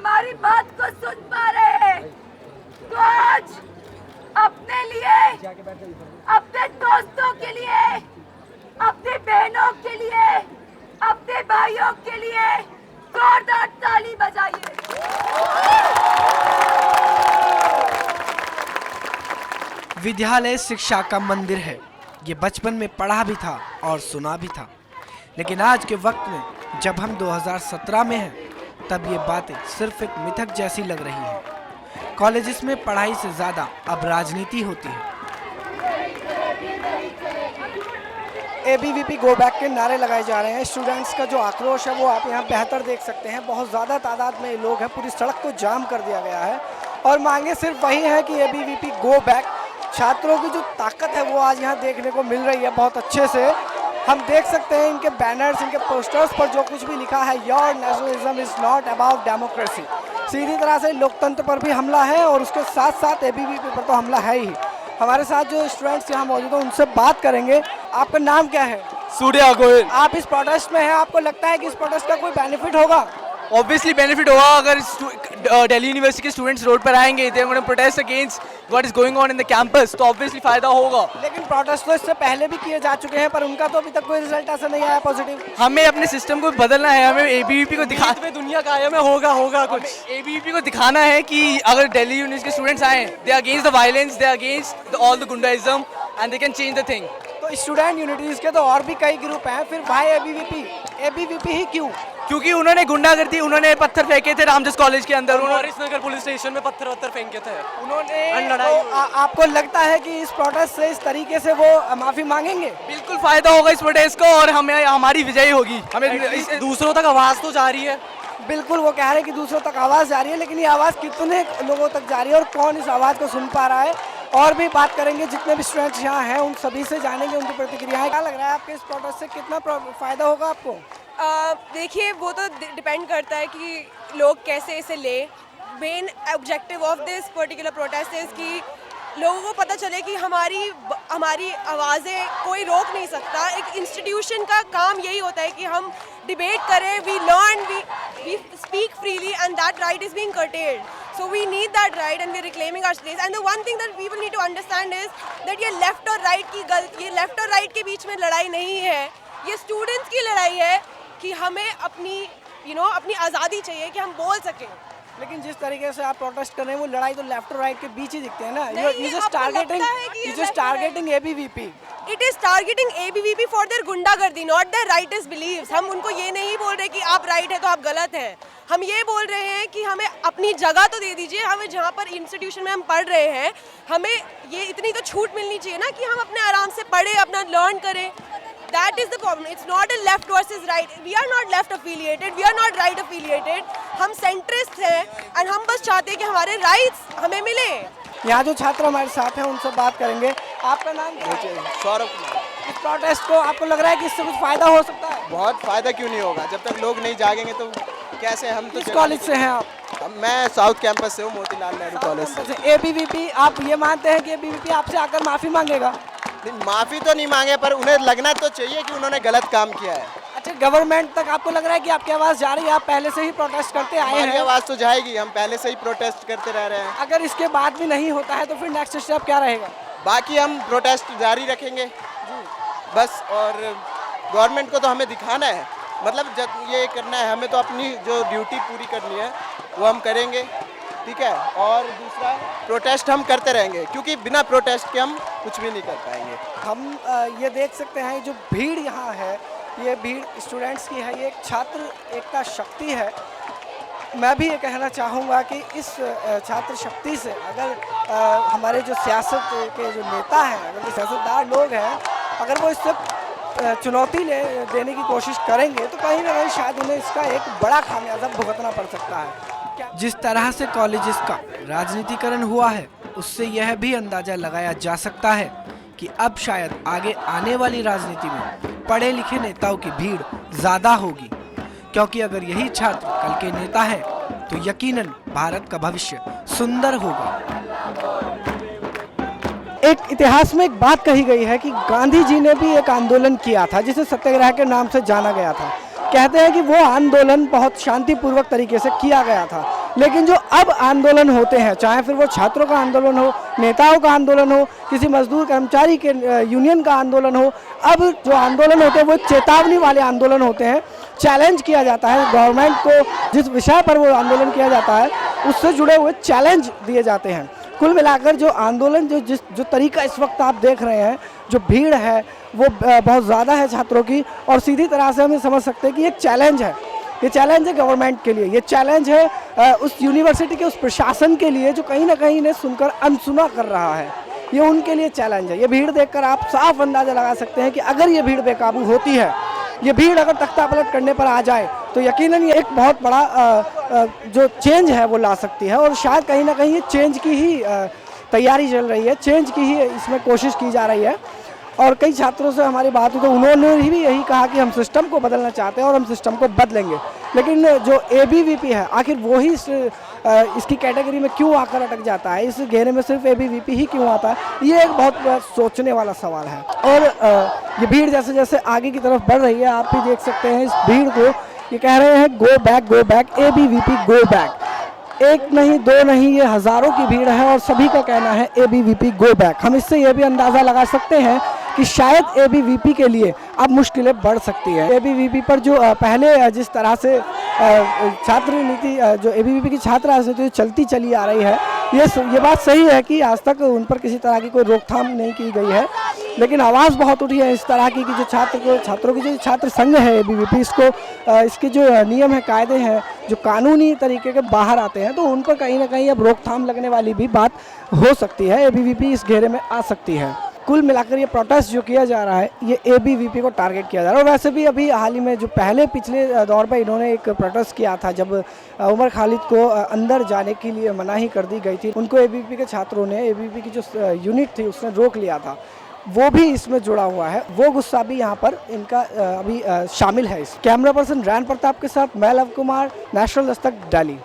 हमारी बात को सुन पा रहे हैं, तो आज अपने लिए, अपने दोस्तों के लिए, अपनी बहनों के लिए, अपने भाइयों के लिए जोरदार ताली बजाइए। विद्यालय शिक्षा का मंदिर है। ये बचपन में पढ़ा भी था और सुना भी था, लेकिन आज के वक्त में जब हम 2017 में हैं, तब ये बातें सिर्फ एक मिथक जैसी लग रही हैं। कॉलेजेस में पढ़ाई से ज़्यादा अब राजनीति होती है। ABVP गो बैक के नारे लगाए जा रहे हैं। स्टूडेंट्स का जो आक्रोश है वो आप यहाँ बेहतर देख सकते हैं। बहुत ज़्यादा तादाद में लोग हैं, पूरी सड़क को जाम कर दिया गया है और मांगे सिर्फ वही है कि ABVP गो बैक। छात्रों की जो ताकत है वो आज यहाँ देखने को मिल रही है बहुत अच्छे से। हम देख सकते हैं इनके बैनर्स, इनके पोस्टर्स पर जो कुछ भी लिखा है, your nationalism is not about democracy. सीधी तरह से लोकतंत्र पर भी हमला है और उसके साथ साथ ABVP पर तो हमला है ही। हमारे साथ जो स्टूडेंट्स यहाँ मौजूद हैं उनसे बात करेंगे। आपका नाम क्या है? सूर्या गोयल। आप इस प्रोटेस्ट में हैं, आपको लगता है कि इस प्रोटेस्ट का कोई बेनिफिट होगा? ऑब्वियसली बेनिफिट होगा। अगर दिल्ली यूनिवर्सिटी के स्टूडेंट्स रोड पर आएंगे, they are going to protest against what is going on in the campus, तो ऑब्वियसली फायदा होगा। लेकिन प्रोटेस्ट तो इससे पहले भी किए जा चुके हैं, पर उनका तो अभी तक कोई रिजल्ट ऐसा नहीं आया पॉजिटिव। हमें अपने सिस्टम को बदलना है। हमें ABVP को दिखा दुनिया कायम है, होगा कुछ। ABVP को दिखाना है कि अगर दिल्ली यूनिवर्सिटी के स्टूडेंट्स आए, they are against the violence, they are against all the goondaism and they can change the thing. तो स्टूडेंट यूनिटीज के तो और भी कई ग्रुप हैं, फिर भाई ABVP ही क्यों? क्योंकि उन्होंने गुंडागर्दी, उन्होंने पत्थर फेंके थे रामजस कॉलेज के अंदर, उन्होंने नगर पुलिस स्टेशन में पत्थर फेंके थे उन्होंने। तो आपको लगता है कि इस प्रोटेस्ट से, इस तरीके से वो माफी मांगेंगे? बिल्कुल फायदा होगा इस प्रोटेस्ट को और हमें हमारी विजयी होगी। हमें दूसरों तक आवाज तो जा रही है। बिल्कुल, वो कह रहे हैं कि दूसरों तक आवाज़ जा रही है, लेकिन ये आवाज़ कितने लोगों तक जा रही है और कौन इस आवाज़ को सुन पा रहा है? और भी बात करेंगे, जितने भी स्टूडेंट्स यहाँ हैं उन सभी से जानेंगे उनकी प्रतिक्रियाएं। क्या लग रहा है आपके इस प्रोटेस्ट से कितना फ़ायदा होगा आपको? देखिए, वो तो डिपेंड करता है कि लोग कैसे इसे ले। Main objective of this particular protest is कि लोगों को पता चले कि हमारी आवाज़ें कोई रोक नहीं सकता। एक इंस्टीट्यूशन का काम यही होता है कि हम डिबेट करें, we learn, we speak freely and that right is being curtailed. So we need that right and we are reclaiming our space. And the one thing that people need to understand is that ये left और right की ये left और right के बीच में लड़ाई नहीं है, ये स्टूडेंट्स की लड़ाई है कि हमें अपनी अपनी आज़ादी चाहिए कि हम बोल सकें। लेकिन जिस तरीके से आप प्रोटेस्ट कर रहे हैं वो लड़ाई तो लेफ्ट और राइट के बीच ही दिखते हैं ना। ये just targeting ABVP। It is targeting ABVP for their गुंडागर्दी, not their rightist beliefs. हम उनको ये नहीं बोल रहे कि आप राइट है तो आप गलत हैं। हम ये बोल रहे हैं कि हमें अपनी जगह तो दे दीजिए। हमें जहाँ पर इंस्टीट्यूशन में हम पढ़ रहे हैं, हमें ये इतनी तो छूट मिलनी चाहिए ना कि हम अपने आराम से पढ़ें, अपना लर्न करें। That is the problem. It's not a left versus right. We are not left affiliated. We are not right affiliated. हम सेंट्रिस्ट हैं और हम बस चाहते हैं कि हमारे राइट्स हमें मिले। यहाँ जो छात्र हमारे साथ हैं उनसे बात करेंगे। आपका नाम क्या है? सौरभ कुमार। इस प्रोटेस्ट को आपको लग रहा है कि इससे कुछ फायदा हो सकता है? बहुत फायदा क्यों नहीं होगा, जब तक लोग नहीं जागेंगे तो कैसे। हम तो किस कॉलेज से हैं आप? मैं साउथ कैंपस से हूँ, मोतीलाल नेहरू कॉलेज से। ABVP, आप ये मानते हैं कि ABVP आपसे आकर माफ़ी मांगेगा? माफ़ी तो नहीं मांगे, पर उन्हें लगना तो चाहिए कि उन्होंने गलत काम किया है। अच्छा, गवर्नमेंट तक आपको लग रहा है कि आपकी आवाज़ जा रही है? आप पहले से ही प्रोटेस्ट करते आए हैं? आवाज़ तो जाएगी, हम पहले से ही प्रोटेस्ट करते रह रहे हैं। अगर इसके बाद भी नहीं होता है तो फिर नेक्स्ट स्टेप क्या रहेगा? बाकी हम प्रोटेस्ट जारी रखेंगे बस। और गवर्नमेंट को तो हमें दिखाना है, मतलब जब ये करना है, हमें तो अपनी जो ड्यूटी पूरी करनी है वो हम करेंगे, ठीक है। और दूसरा, प्रोटेस्ट हम करते रहेंगे, क्योंकि बिना प्रोटेस्ट के हम कुछ भी नहीं कर पाएंगे। हम ये देख सकते हैं जो भीड़ यहाँ है, ये भीड़ स्टूडेंट्स की है, ये एक छात्र एकता शक्ति है। मैं भी ये कहना चाहूँगा कि इस छात्र शक्ति से अगर हमारे जो सियासत के जो नेता हैं, अगर जो सियासतदार लोग हैं, अगर वो इससे चुनौती देने की कोशिश करेंगे तो कहीं ना कहीं शायद उन्हें इसका एक बड़ा खामियाजा भुगतना पड़ सकता है। जिस तरह से कॉलेजेस का राजनीतिकरण हुआ है, उससे यह भी अंदाजा लगाया जा सकता है कि अब शायद आगे आने वाली राजनीति में पढ़े लिखे नेताओं की भीड़ ज़्यादा होगी, क्योंकि अगर यही छात्र कल के नेता है तो यकीनन भारत का भविष्य सुंदर होगा। एक इतिहास में एक बात कही गई है कि गांधी जी ने भी एक आंदोलन किया था जिसे सत्याग्रह के नाम से जाना गया था। कहते हैं कि वो आंदोलन बहुत शांतिपूर्वक तरीके से किया गया था। लेकिन जो अब आंदोलन होते हैं, चाहे फिर वो छात्रों का आंदोलन हो, नेताओं का आंदोलन हो, किसी मजदूर कर्मचारी के यूनियन का आंदोलन हो, अब जो आंदोलन होते हैं वो चेतावनी वाले आंदोलन होते हैं। चैलेंज किया जाता है गवर्नमेंट को, जिस विषय पर वो आंदोलन किया जाता है उससे जुड़े हुए चैलेंज दिए जाते हैं। कुल मिलाकर जो आंदोलन जो तरीका इस वक्त आप देख रहे हैं, जो भीड़ है वो बहुत ज़्यादा है छात्रों की, और सीधी तरह से हमें समझ सकते हैं कि एक चैलेंज है। ये चैलेंज है गवर्नमेंट के लिए, ये चैलेंज है उस यूनिवर्सिटी के उस प्रशासन के लिए जो कहीं ना कहीं इन्हें सुनकर अनसुना कर रहा है। ये उनके लिए चैलेंज है। ये भीड़ देखकर आप साफ अंदाज़ा लगा सकते हैं कि अगर ये भीड़ बेकाबू होती है, ये भीड़ अगर तख्ता पलट करने पर आ जाए तो यकीनन ये एक बहुत बड़ा जो चेंज है वो ला सकती है। और शायद कहीं ना कहीं ये चेंज की ही तैयारी चल रही है, चेंज की ही इसमें कोशिश की जा रही है। और कई छात्रों से हमारी बात हुई तो उन्होंने भी यही कहा कि हम सिस्टम को बदलना चाहते हैं और हम सिस्टम को बदलेंगे। लेकिन जो ABVP है, आखिर वो ही इसकी कैटेगरी में क्यों आकर अटक जाता है, इस घेरे में सिर्फ ABVP ही क्यों आता है, ये एक बहुत सोचने वाला सवाल है। और ये भीड़ जैसे जैसे आगे की तरफ बढ़ रही है, आप भी देख सकते हैं इस भीड़ को, ये कह रहे हैं go back ABVP go back. एक नहीं, दो नहीं, ये हज़ारों की भीड़ है और सभी का कहना है ABVP गो बैक। हम इससे ये भी अंदाज़ा लगा सकते हैं कि शायद ABVP के लिए अब मुश्किलें बढ़ सकती हैं। ABVP पर जो पहले जिस तरह से छात्र नीति, जो ABVP की छात्र राजनीति चलती चली आ रही है, ये बात सही है कि आज तक उन पर किसी तरह की कोई रोकथाम नहीं की गई है। लेकिन आवाज़ बहुत उठी है इस तरह की कि जो छात्रों की जो छात्र संघ है ABVP, इसके जो नियम है, कायदे हैं, जो कानूनी तरीके के बाहर आते हैं, तो उन पर कहीं ना कहीं अब रोकथाम लगने वाली भी बात हो सकती है। ABVP इस घेरे में आ सकती है। कुल मिलाकर ये प्रोटेस्ट जो किया जा रहा है, ये ABVP को टारगेट किया जा रहा है। और वैसे भी अभी हाल ही में जो पिछले दौर पर इन्होंने एक प्रोटेस्ट किया था, जब उमर खालिद को अंदर जाने के लिए मनाही कर दी गई थी, उनको ABVP के छात्रों ने, ABVP की जो यूनिट थी उसने रोक लिया था, वो भी इसमें जुड़ा हुआ है। वो गुस्सा भी यहाँ पर इनका अभी शामिल है। कैमरा पर्सन रैन प्रताप के साथ मैं लव कुमार, नेशनल दस्तक, दिल्ली।